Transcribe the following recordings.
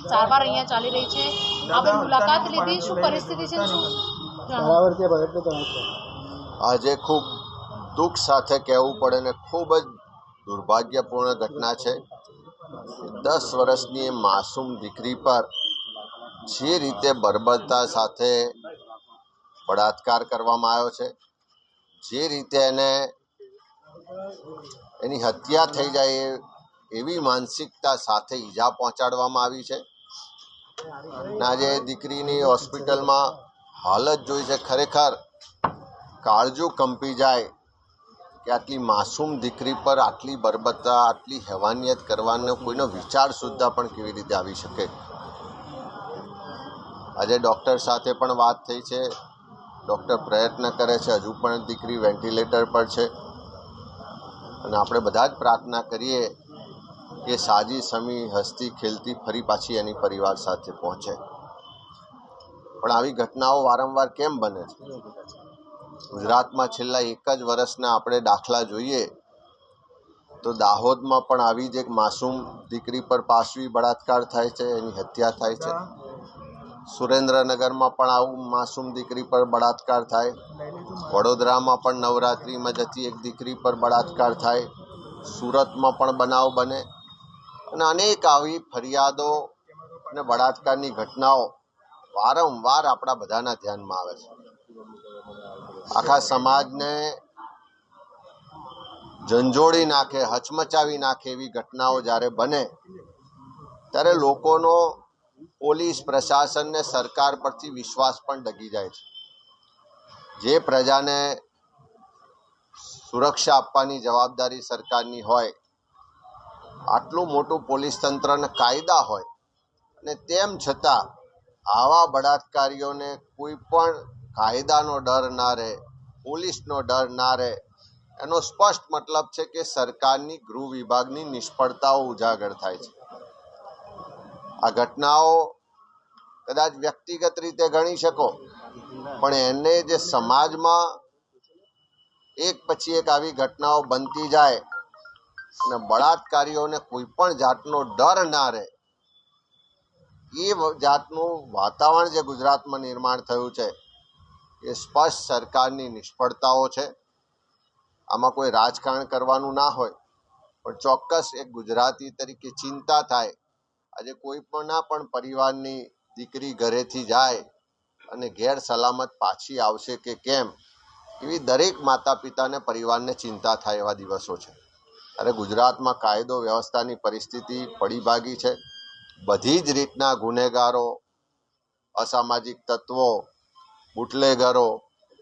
સારવાર અહીંયા ચાલી રહી છે। આપણે મુલાકાત લીધી, શું પરિસ્થિતિ છે, શું આજે ખૂબ દુઃખ સાથે કહેવું પડે ને ખૂબ જ દુર્ભાગ્યપૂર્ણ ઘટના છે। 10 વર્ષની માસૂમ દીકરી પર જે રીતે બર્બરતા સાથે બળાત્કાર કરવામાં આવ્યો છે, જે રીતે એની હત્યા થઈ જાય એવી માનસિકતા સાથે ઈજા પહોંચાડવામાં આવી છે। આજે દીકરીની હોસ્પિટલમાં હાલત જોઈ છે, ખરેખર કાળજું કંપી જાય કે આટલી માસૂમ દીકરી પર આટલી બર્બરતા, આટલી હેવાનિયત કરવાનો કોઈનો વિચાર સુદ્ધા પણ કેવી રીતે આવી શકે। આજે ડૉક્ટર સાથે પણ વાત થઈ છે, ડૉક્ટર પ્રયત્ન કરે છે, હજુ પણ દીકરી વેન્ટિલેટર પર છે અને આપણે બધા જ પ્રાર્થના કરીએ કે સાજી સમી હસતી ખેલતી ફરી પાછી એની પરિવાર સાથે પહોંચે। પણ આવી ઘટનાઓ વારંવાર કેમ બને છે? ગુજરાતમાં છેલ્લા 1 જ વર્ષના આપણે દાખલા જોઈએ તો દાહોદમાં પણ આવી જ એક માસૂમ દીકરી પર પાશવી બળાત્કાર થાય છે, એની હત્યા થાય છે। સુરેન્દ્રનગરમાં પણ આવું માસૂમ દીકરી પર બળાત્કાર થાય, વડોદરામાં પણ નવરાત્રિમાં જતી એક દીકરી પર બળાત્કાર થાય, સુરતમાં પણ બનાવ બને અને અનેક આવી ફરિયાદો અને બળાત્કારની ઘટનાઓ વારંવાર આપણા બધાના ધ્યાનમાં આવે છે। આખા સમાજને ઝંઝોળી નાખે, હચમચાવી નાખે એવી ઘટનાઓ જ્યારે બને ત્યારે લોકોનો પોલીસ પ્રશાસનને સરકાર પરથી વિશ્વાસ પણ ડગી જાય છે। જે પ્રજાને સુરક્ષા આપવાની જવાબદારી સરકારની હોય, આટલું મોટું પોલીસ તંત્ર અને કાયદા હોય અને તેમ છતાં આવા બળાત્કારીઓને કોઈ પણ કાયદાનો ડર ના રહે, પોલીસનો ડર ના રહે, એનો સ્પષ્ટ મતલબ છે કે સરકારની ગૃહ વિભાગની નિષ્ફળતાઓ ઉજાગર થાય છે। આ ઘટનાઓ કદાચ વ્યક્તિગત રીતે ગણી શકો, પણ એને જે સમાજમાં એક પછી એક આવી ઘટનાઓ બનતી જાય અને બળાત્કારીઓને કોઈ પણ જાતનો ડર ના રહે, એ જાતનું વાતાવરણ જે ગુજરાતમાં નિર્માણ થયું છે એ સ્પષ્ટ સરકારની નિષ્ફળતાઓ છે। આમાં કોઈ રાજકારણ કરવાનું ના હોય, પણ ચોક્કસ એક ગુજરાતી તરીકે ચિંતા થાય। આજે કોઈ પણ પરિવારની દીકરી ઘરેથી જાય અને ગેર સલામત પાછી આવશે કે કેમ, એવી દરેક માતા પિતાને પરિવારને ચિંતા થાય એવા દિવસો છે। ત્યારે ગુજરાતમાં કાયદો વ્યવસ્થાની પરિસ્થિતિ પડી ભાગી છે। બધી જ રીતના ગુનેગારો, અસામાજિક તત્વો, બુટલેગરો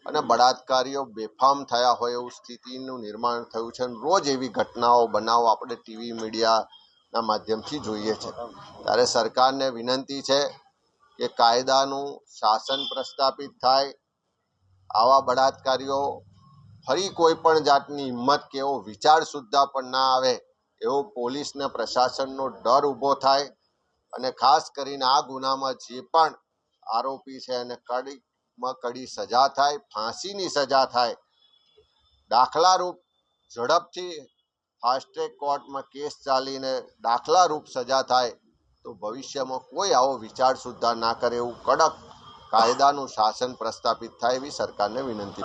અને બળાત્કારીઓ બેફામ થયા હોય એવું સ્થિતિનું નિર્માણ થયું છે। રોજ એવી ઘટનાઓ, બનાવો આપણે ટીવી મીડિયાના માધ્યમથી જોઈએ છે। ત્યારે સરકારને વિનંતી છે કે કાયદાનું શાસન પ્રસ્થાપિત થાય, આવા બળાત્કારીઓ ફરી કોઈ પણ જાતની હિંમત કે એવો વિચાર સુદ્ધા પણ ના આવે એવો પોલીસને પ્રશાસનનો ડર ઊભો થાય અને ખાસ કરીને આ ગુનામાં જે પણ આરોપી છે એને કડીમાં કડી સજા થાય, ફાંસીની સજા થાય, દાખલારૂપ ઝડપથી ફાસ્ટ ટ્રેક કોર્ટમાં કેસ ચાલીને દાખલારૂપ સજા થાય તો ભવિષ્યમાં કોઈ આવો વિચાર સુદ્ધા ના કરે એવું કડક કાયદાનું શાસન પ્રસ્થાપિત થાય એવી સરકારને વિનંતી.